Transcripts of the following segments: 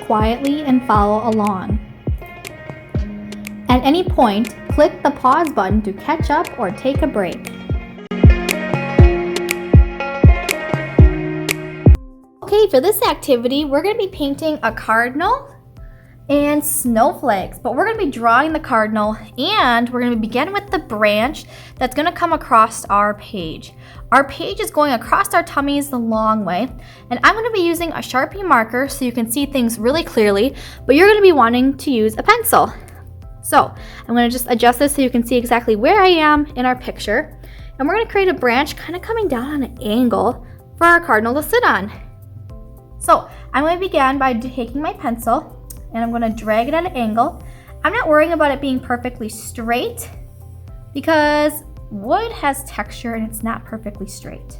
quietly and follow along. At any point, click the pause button to catch up or take a break. Okay, for this activity, we're going to be painting a cardinal and snowflakes, but we're going to be drawing the cardinal and we're going to begin with the branch that's going to come across our page. Our page is going across our tummies the long way, and I'm going to be using a Sharpie marker so you can see things really clearly, but you're going to be wanting to use a pencil. So I'm going to just adjust this so you can see exactly where I am in our picture, and we're going to create a branch kind of coming down on an angle for our cardinal to sit on. So I'm going to begin by taking my pencil and I'm going to drag it at an angle. I'm not worrying about it being perfectly straight because wood has texture and it's not perfectly straight.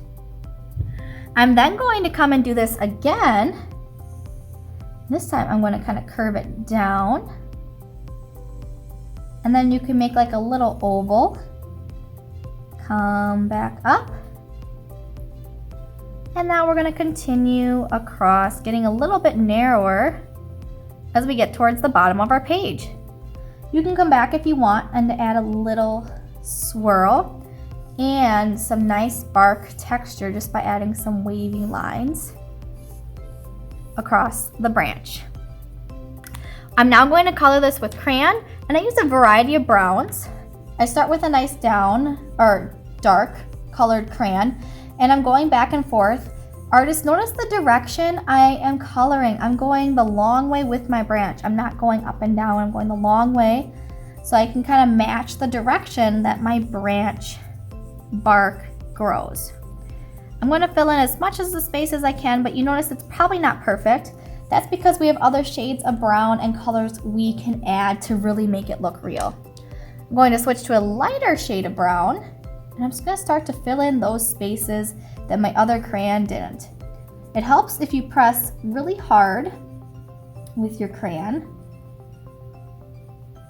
I'm then going to come and do this again. This time I'm going to kind of curve it down. And then you can make like a little oval. Come back up. And now we're going to continue across, getting a little bit narrower as we get towards the bottom of our page. You can come back if you want and add a little swirl and some nice bark texture just by adding some wavy lines across the branch. I'm now going to color this with crayon, and I use a variety of browns. I start with a nice dark colored crayon, and I'm going back and forth. Artists, notice the direction I am coloring. I'm going the long way with my branch. I'm not going up and down. I'm going the long way so I can kind of match the direction that my branch bark grows. I'm going to fill in as much of the space as I can, but you notice it's probably not perfect. That's because we have other shades of brown and colors we can add to really make it look real. I'm going to switch to a lighter shade of brown. And I'm just going to start to fill in those spaces that my other crayon didn't. It helps if you press really hard with your crayon.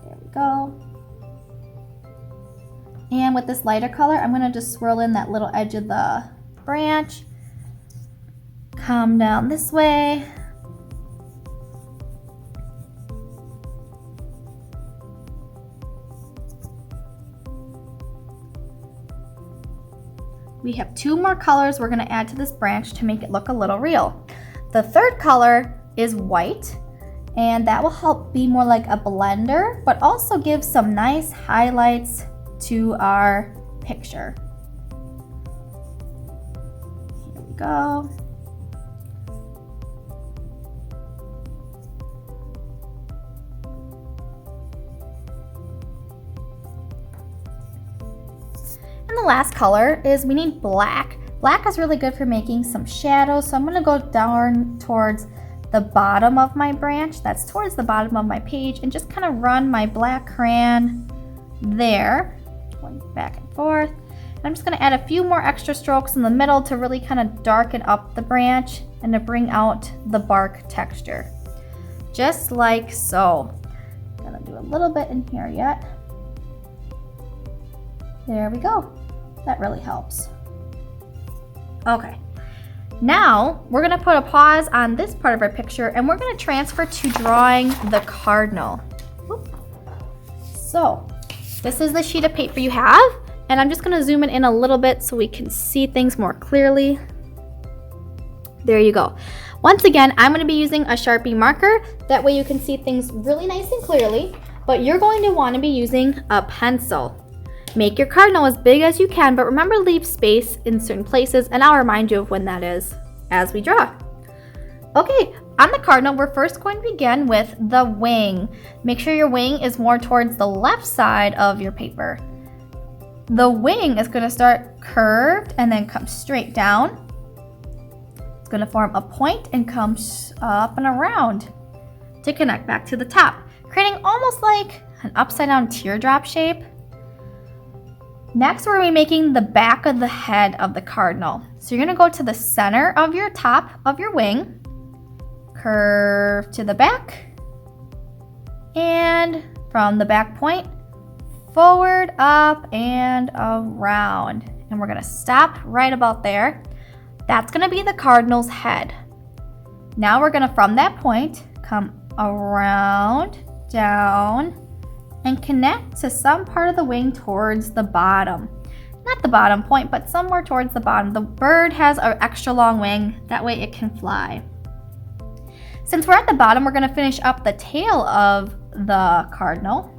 There we go. And with this lighter color, I'm going to just swirl in that little edge of the branch. Come down this way. We have two more colors we're going to add to this branch to make it look a little real. The third color is white, and that will help be more like a blender, but also give some nice highlights to our picture. Here we go. And the last color is we need black. Black is really good for making some shadows, so I'm going to go down towards the bottom of my branch. That's towards the bottom of my page, and just kind of run my black crayon there, going back and forth. And I'm just going to add a few more extra strokes in the middle to really kind of darken up the branch and to bring out the bark texture. Just like so. I'm going to do a little bit in here yet. There we go. That really helps. Okay, now we're gonna put a pause on this part of our picture and we're gonna transfer to drawing the cardinal. So this is the sheet of paper you have, and I'm just gonna zoom it in a little bit so we can see things more clearly. There you go. Once again, I'm gonna be using a Sharpie marker. That way you can see things really nice and clearly, but you're going to wanna be using a pencil. Make your cardinal as big as you can, but remember to leave space in certain places, and I'll remind you of when that is as we draw. Okay, on the cardinal, we're first going to begin with the wing. Make sure your wing is more towards the left side of your paper. The wing is going to start curved and then come straight down. It's going to form a point and come up and around to connect back to the top, creating almost like an upside down teardrop shape. Next, we're going to be making the back of the head of the cardinal. So you're going to go to the center of your top of your wing, curve to the back, and from the back point, forward, up, and around. And we're going to stop right about there. That's going to be the cardinal's head. Now we're going to, from that point, come around, down, and connect to some part of the wing towards the bottom. Not the bottom point, but somewhere towards the bottom. The bird has an extra long wing, that way it can fly. Since we're at the bottom, we're going to finish up the tail of the cardinal.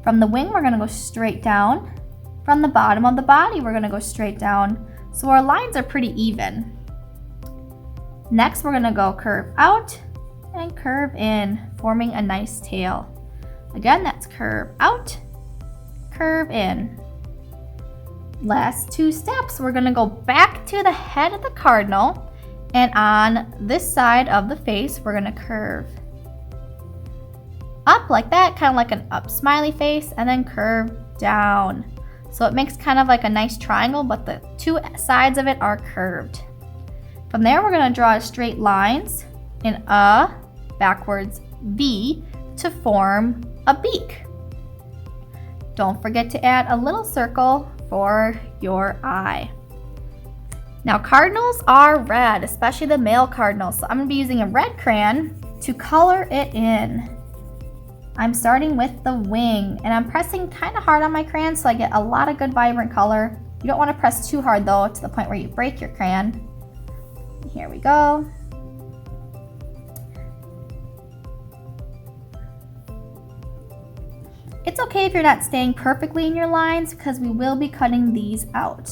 From the wing, we're going to go straight down. From the bottom of the body, we're going to go straight down. So our lines are pretty even. Next, we're going to go curve out and curve in, forming a nice tail. Again, that's curve out, curve in. Last two steps, we're going to go back to the head of the cardinal, and on this side of the face, we're going to curve up like that, kind of like an up smiley face, and then curve down. So it makes kind of like a nice triangle, but the two sides of it are curved. From there, we're going to draw straight lines in a backwards V to form a beak. Don't forget to add a little circle for your eye. Now cardinals are red, especially the male cardinals, so I'm going to be using a red crayon to color it in. I'm starting with the wing, and I'm pressing kind of hard on my crayon so I get a lot of good vibrant color. You don't want to press too hard though, to the point where you break your crayon. Here we go. It's okay if you're not staying perfectly in your lines because we will be cutting these out.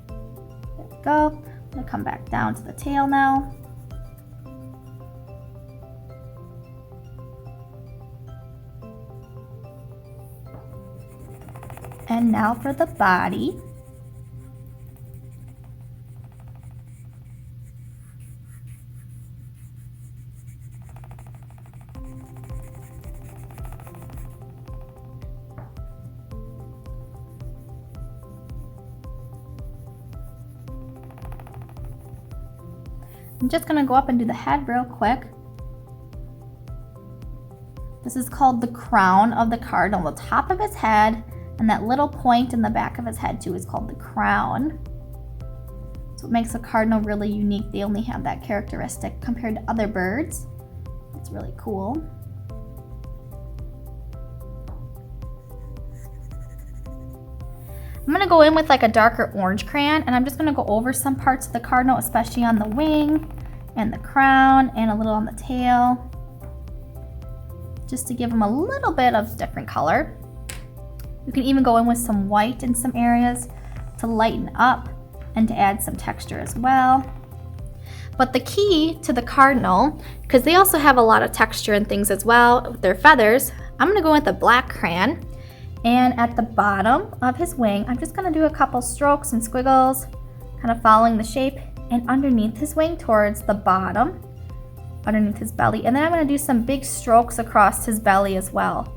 There we go. I'm going to come back down to the tail now. And now for the body. I'm just going to go up and do the head real quick. This is called the crown of the cardinal. The top of his head and that little point in the back of his head too is called the crown. So it makes a cardinal really unique. They only have that characteristic compared to other birds. It's really cool. I'm going to go in with like a darker orange crayon, and I'm just going to go over some parts of the cardinal, especially on the wing and the crown and a little on the tail, just to give them a little bit of different color. You can even go in with some white in some areas to lighten up and to add some texture as well. But the key to the cardinal, because they also have a lot of texture and things as well with their feathers, I'm going to go with a black crayon. And at the bottom of his wing, I'm just going to do a couple strokes and squiggles, kind of following the shape, and underneath his wing towards the bottom, underneath his belly. And then I'm going to do some big strokes across his belly as well.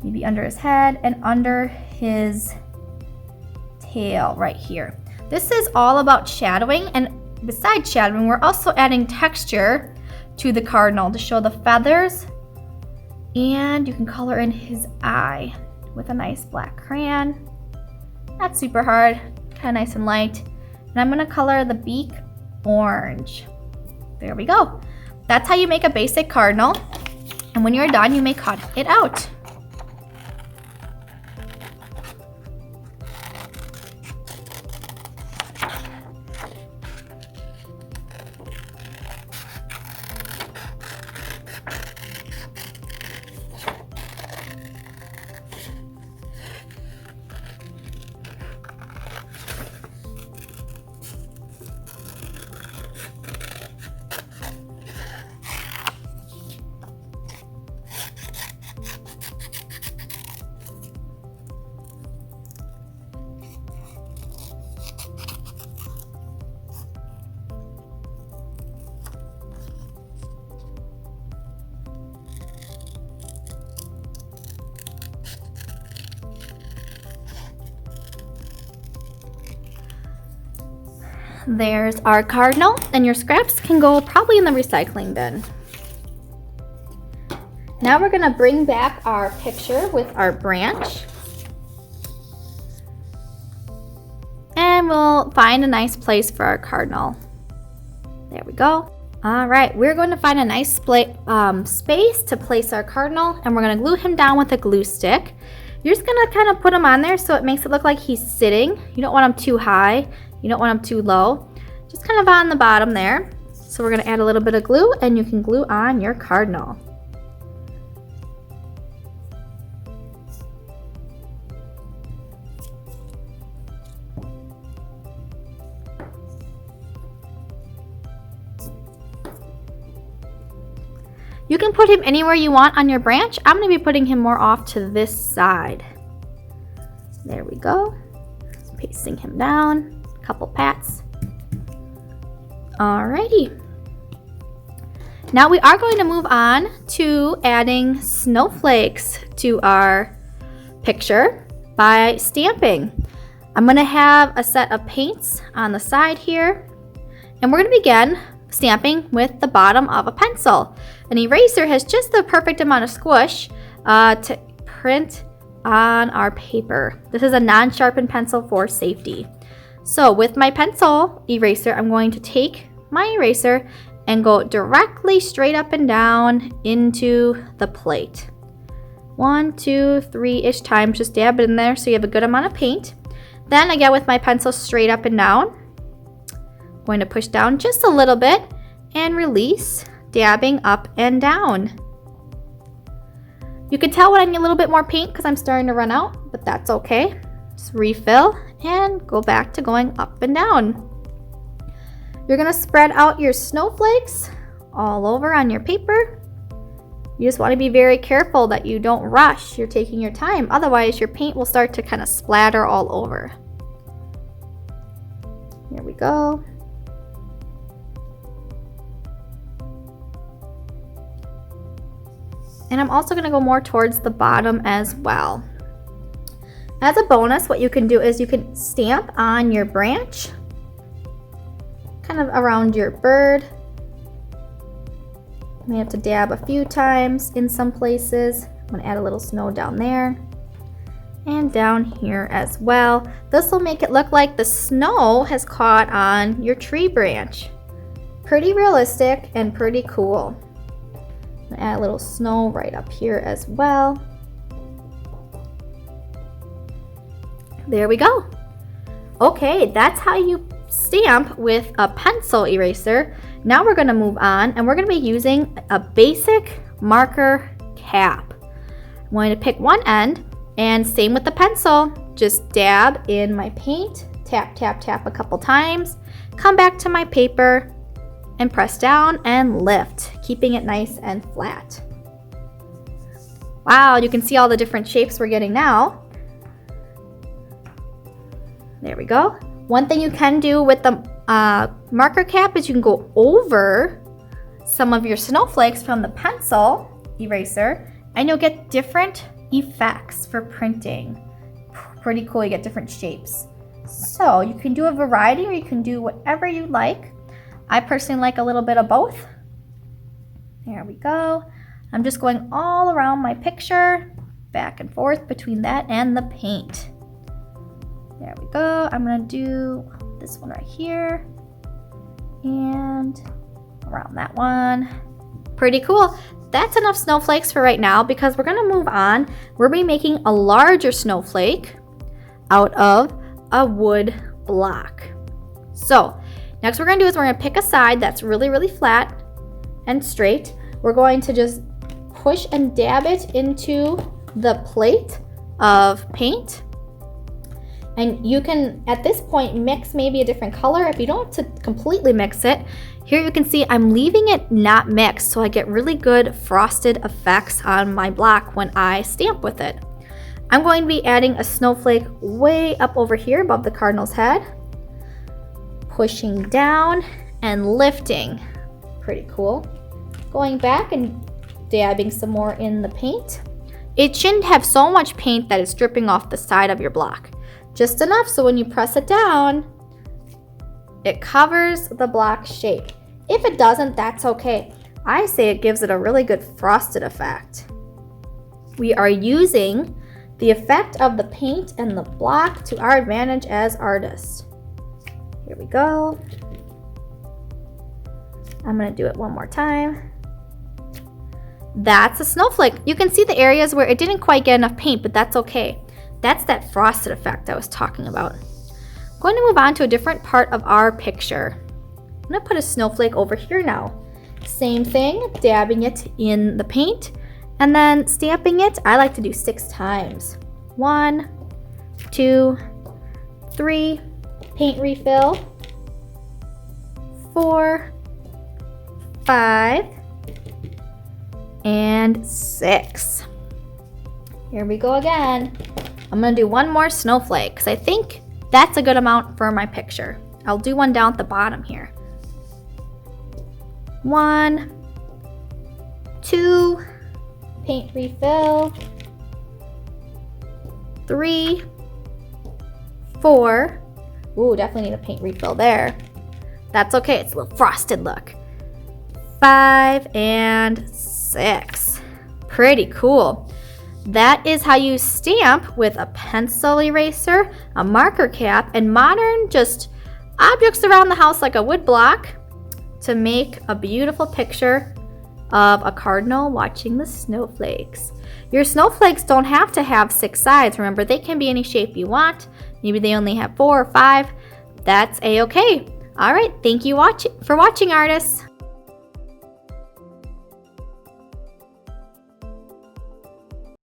Maybe under his head and under his tail right here. This is all about shadowing, and besides shadowing, we're also adding texture to the cardinal to show the feathers, and you can color in his eye with a nice black crayon. Not super hard, kind of nice and light. And I'm going to color the beak orange. There we go. That's how you make a basic cardinal. And when you're done, you may cut it out. There's our cardinal, and your scraps can go probably in the recycling bin. Now we're going to bring back our picture with our branch. And we'll find a nice place for our cardinal. There we go. All right, we're going to find a nice space to place our cardinal, and we're going to glue him down with a glue stick. You're just going to kind of put him on there so it makes it look like he's sitting. You don't want him too high. You don't want him too low. Just kind of on the bottom there. So we're going to add a little bit of glue, and you can glue on your cardinal. You can put him anywhere you want on your branch. I'm going to be putting him more off to this side. There we go. Pasting him down. A couple pats. Alrighty. Now we are going to move on to adding snowflakes to our picture by stamping. I'm going to have a set of paints on the side here. And we're going to begin stamping with the bottom of a pencil. An eraser has just the perfect amount of squish to print on our paper. This is a non-sharpened pencil for safety. So with my pencil eraser, I'm going to take my eraser and go directly straight up and down into the plate. 1, 2, 3-ish times, just dab it in there so you have a good amount of paint. Then I get with my pencil straight up and down. Going to push down just a little bit and release, dabbing up and down. You can tell when I need a little bit more paint because I'm starting to run out, but that's okay. Just refill and go back to going up and down. You're going to spread out your snowflakes all over on your paper. You just want to be very careful that you don't rush. You're taking your time. Otherwise, your paint will start to kind of splatter all over. Here we go. And I'm also going to go more towards the bottom as well. As a bonus, what you can do is you can stamp on your branch, kind of around your bird. You may have to dab a few times in some places. I'm going to add a little snow down there and down here as well. This will make it look like the snow has caught on your tree branch. Pretty realistic and pretty cool. Add a little snow right up here as well. There we go. Okay, that's how you stamp with a pencil eraser. Now we're going to move on and we're going to be using a basic marker cap. I'm going to pick one end and same with the pencil. Just dab in my paint, tap, tap, tap a couple times, come back to my paper, and press down and lift, keeping it nice and flat. Wow, you can see all the different shapes we're getting now. There we go. One thing you can do with the marker cap is you can go over some of your snowflakes from the pencil eraser and you'll get different effects for printing. Pretty cool, you get different shapes. So you can do a variety or you can do whatever you like. I personally like a little bit of both. There we go. I'm just going all around my picture, back and forth between that and the paint. There we go. I'm gonna do this one right here and around that one. Pretty cool. That's enough snowflakes for right now because we're gonna move on. We're gonna be making a larger snowflake out of a wood block. So next we're going to do is we're going to pick a side that's really, really flat and straight. We're going to just push and dab it into the plate of paint. And you can, at this point, mix maybe a different color. If you don't have to completely mix it, here you can see I'm leaving it not mixed so I get really good frosted effects on my block when I stamp with it. I'm going to be adding a snowflake way up over here above the Cardinal's head. Pushing down and lifting. Pretty cool. Going back and dabbing some more in the paint. It shouldn't have so much paint that it's dripping off the side of your block. Just enough so when you press it down, it covers the block shape. If it doesn't, that's okay. I say it gives it a really good frosted effect. We are using the effect of the paint and the block to our advantage as artists. Here we go. I'm gonna do it one more time. That's a snowflake. You can see the areas where it didn't quite get enough paint, but that's okay. That's that frosted effect I was talking about. I'm going to move on to a different part of our picture. I'm gonna put a snowflake over here now. Same thing, dabbing it in the paint and then stamping it. I like to do 6 times. 1, 2, 3, paint refill, 4, 5, and 6. Here we go again. I'm gonna do one more snowflake because I think that's a good amount for my picture. I'll do one down at the bottom here. 1, 2, paint refill, 3, 4. Ooh, definitely need a paint refill there. That's okay, it's a little frosted look. 5 and 6. Pretty cool. That is how you stamp with a pencil eraser, a marker cap, and modern just objects around the house like a wood block to make a beautiful picture of a cardinal watching the snowflakes. Your snowflakes don't have to have 6 sides. Remember, they can be any shape you want. Maybe they only have 4 or 5. That's a-okay. All right, thank you for watching, artists.